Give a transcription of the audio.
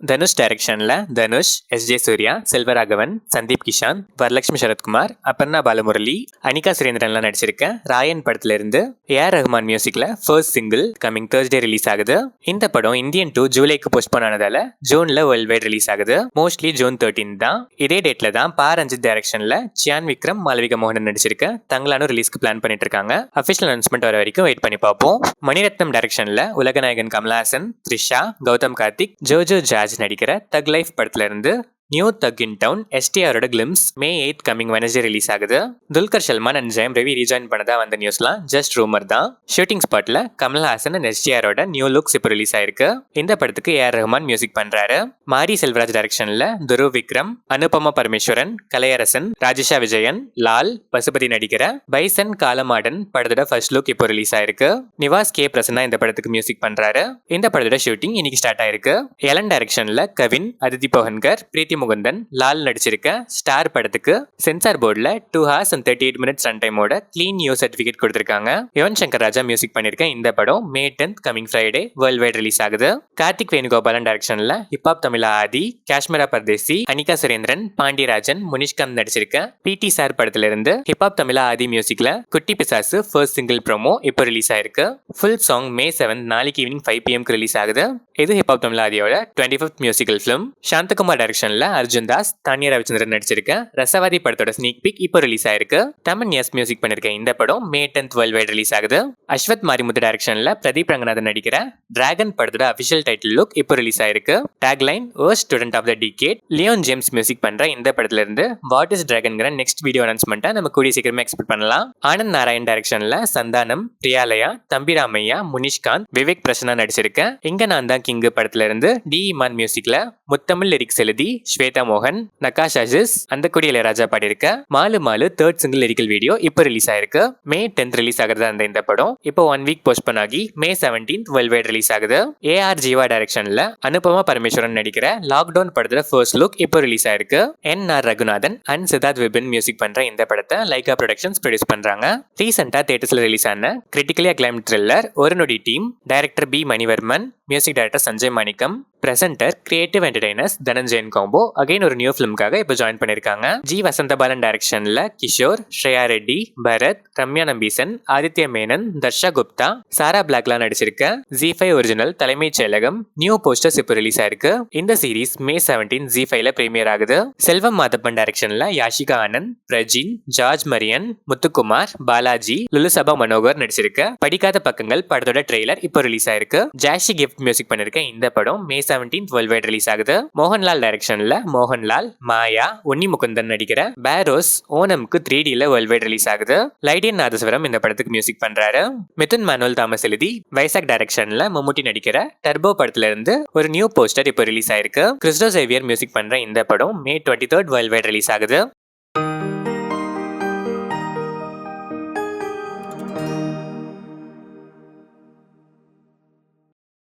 தனுஷ் டைரக்ஷன்ல தனுஷ், எஸ்.ஜே. சூர்யா, செல்வராகவன், சந்தீப் கிஷான், வரலட்சுமி சரத்குமார், அபர்ணா பாலமுரளி, அனிகா சுரேந்திரன்லாம் நடிச்சிருக்க ராயன் படத்துல இருந்து ஏஆர் ரஹ்மான் மியூசிக்ல first single coming Thursday release ஆகுது. இந்த படம் இந்தியன் 2 ஜூலைக்கு போஸ்ட்போன் ஆனதால ஜூன்ல வேர்ல்ட் வைட் ரிலீஸ் ஆகுது. மோஸ்ட்லி ஜூன் 13 தான். இதே டேட்ல தான் பா ரஞ்சித் டைரக்ஷன்ல சியான் விக்ரம், மாளவிகா மோகன் நடிச்சிருக்க தங்களானு ரிலீஸ்க்கு பிளான் பண்ணிட்டு இருக்காங்க. அபிஷியல் அனௌன்ஸ்மெண்ட் வர வரைக்கும் வெயிட் பண்ணி பார்ப்போம். மணிரத்னம் டைரக்ஷன்ல உலகநாயகன் கமலஹாசன், த்ரிஷா, கௌதம் கார்த்திக், ஜோஜோ ஜார்ஜ் நடிக்கிற தக் லைஃப் படத்துல இருந்து நியூ தக் இன் டவுன் எஸ்டிஆரோட glimpse May 8 coming Wednesday release ஆகுது. துல்கர் சல்மான் அண்ட் ஜெயம் ரவி ரீஜாயின் பண்ணதா வந்த நியூஸ்லாம் ஜஸ்ட் ரூமர் தான். ஷூட்டிங் ஸ்பாட்ல கமல்ஹாசன் அண்ட் எஸ்டிஆரோட நியூ லுக்ஸ் இப்போ ரிலீஸ் ஆயிருக்கு. இந்த படத்துக்கு ஏஆர் ரஹ்மான் மியூசிக் பண்றாரு. மாரி செல்வராஜ் டைரக்ஷன்ல துருவ் விக்ரம், அனுபமா பரமேஸ்வரன், கலையரசன், ராஜேஷா விஜயன், லால், பசுபதி நடிக்கிற பைசன் காலமாடன் படத்தோட ஃபர்ஸ்ட் லுக் இப்போ ரிலீஸ் ஆயிருக்கு. நிவாஸ் கே பிரசன்னா இந்த படத்துக்கு மியூசிக் பண்றாரு. இந்த படத்தோட ஷூட்டிங் இன்னைக்கு ஸ்டார்ட் ஆயிருக்கு. எலன் டைரக்ஷன்ல கவின், அதிதி போகன்கர், பிரீத்தி முகுந்தன், லால் நடிச்சிருக்க ஸ்டார் படத்துக்கு சென்சார் போர்டுல 2 hours and 38 minutes ரன் டைமோட கிளீன் நியூ சர்டிபிகேட் கொடுத்திருக்காங்க. யுவன் சங்கர் ராஜா மியூசிக் பண்ணிருக்க இந்த படம் May 10 coming Friday world wide release ஆகுது. கார்த்திக் வேணுகோபாலன் டைரக்ஷன்ல ஹிப்ஹாப் தமிழா ஆதி, காஷ்மீரா பர்தேசி, அனிகா சுரேந்திரன், பாண்டியராஜன், முனிஷ்காந்த் நடிச்சிருக்க பிடி சார் படத்துல இருந்து ஹிப்ஹாப் தமிழா ஆதி மியூசிக்ல குட்டி பிசாசு ஃபர்ஸ்ட் சிங்கிள் ப்ரோமோ இப்போ ரிலீஸ் ஆயிருக்கு. ஃபுல் சாங் May 7 நாளைக்கு ஈவினிங் 5 PM ரிலீஸ் ஆகுது. இது ஹிப்ஹாப் தமிழா ஆதியோட 25th மியூசிக்கல் ஃபிலிம். சாந்தகுமார் டைரக்ஷன்ல அர்ஜுன் தாஸ், தானியா ரவிச்சந்திரன் நடிச்சிருக்க ரசவாதி படத்தோட ஸ்னீக் பிக் இப்போ ரிலீஸ் ஆயிருக்கு. தமன் எஸ் மியூசிக் பண்ணிருக்க இந்த படம் May 10 வேர்ல்ட் வைட் ரிலீஸ் ஆகுது. அஸ்வத் மாரிமுத்து டைரக்ஷன்ல பிரதீப் ரங்கநாதன் நடிக்கிற டிராகன் படத்தோட அபிஷியல் டைட்டில் லுக் இப்போ ரிலீஸ் ஆயிருக்கு. Tagline worst student of the decade. Leon James music பண்ற இந்த படத்துல இருந்து வாட் இஸ் டிராகன்ங்கிற நெக்ஸ்ட் வீடியோ அனௌன்ஸ்மெண்ட்டை நம்ம கூடிய சீக்கிரமே எக்ஸ்பெக்ட் பண்ணலாம். ஆனந்த் நாராயண் டைரக்ஷன்ல சந்தானம், பிரியாலயா, தம்பிராமையா, முனிஷ்காந்த், விவேக் பிரசன்னா நடிச்சிருக்க இங்க நான் தான் கிங் படத்துல இருந்து டி இமான் மியூசிக்ல முத்தமிழ் லிரிக்ஸ் எழுதி ஸ்வேதா மோகன், நகாஷ் அஜிஸ், அந்த குடி இளையராஜா பாடியிருக்க Maalu Maalu third single lyrical video இப்போ ரிலீஸ் ஆயிருக்கு. May 10 ரிலீஸ் ஆகுறதா இருந்த இந்த படம் இப்போ 1 வீக் போஸ்ட்போன் ஆகி May 17 வேர்ல்ட் வைட் ரிலீஸ் ஆகுது. ஏஆர் ஜீவா டைரக்ஷன்ல அனுபமா பரமேஸ்வரன் நடிக்கிற லாக்டவுன் படத்தோட ஃபர்ஸ்ட் லுக் இப்போ ரிலீஸ் ஆயிருக்கு. N R. Raghunanthan and Siddharth Vipin music பண்ற இந்த படத்தை லைகா ப்ரொடக்ஷன்ஸ் ப்ரொடியூஸ் பண்றாங்க. ரீசெண்டா தியேட்டர்ஸ்ல ரிலீஸ் ஆன critically acclaimed thriller Oru Nodi team, director P Manivarman, music director Sanjay Manickam, presenter creative entertainers Dhananjayan combo again ஒரு நியூ ஃபிலிம்காக இப்போ ஜாயின் பண்ணிருக்காங்க. ஜி வசந்தபாலன் டைரக்ஷன்ல கிஷோர், ஸ்ரேயா ரெட்டி, பரத், ரம்யா நம்பீசன், ஆதித்ய மேனன், தர்ஷா குப்தா, சாரா பிளாக்லாம் நடிச்சிருக்க Z5 original Thalaimai Seyalagam new posters இப்போ ரிலீஸ் ஆயிருக்கு. இந்த சீரிஸ் May 17 Z5ல பிரீமியர் ஆகுது. செல்வம் மாதப்பன் டைரக்ஷன்ல யாஷிகா ஆனந்த், பிரஜின், ஜார்ஜ் மரியன், முத்துக்குமார், பாலாஜி, லுலுசபா மனோகர் நடிச்சிருக்க படிக்காத பக்கங்கள் படத்தோட ட்ரெய்லர் இப்போ ரிலீஸ் ஆயிருக்கு. ஜாஷி கிஃப்ட் மியூசிக் பண்ணிருக்க இந்த படம் May 17 வேர்ல்ட் வைட் ரிலீஸ் ஆகுது. மோகன்லால் டைரக்ஷன்ல மோகன்லால், மாயா, உன்னி முகுந்தன் நடிக்கிற பேரோஸ் ஓணம்க்கு 3Dல வேர்ல்ட் வைட் ரிலீஸ் ஆகுது. லைடியன் நாதஸ்வரம் இந்த படத்துக்கு மியூசிக் பண்றாரு. மிதுன் மேனுவல் தாமஸ் எழுதி வைசாக் டைரக்ஷன்ல மம்முட்டி நடிக்கிற டர்போ படத்துல இருந்து ஒரு நியூ போஸ்டர் இப்போ ரிலீஸ் ஆயிருக்கு. கிறிஸ்டோ சேவியர் மியூசிக் பண்ற இந்த படம் May 23 வேர்ல்ட் வைட் ரிலீஸ் ஆகுது.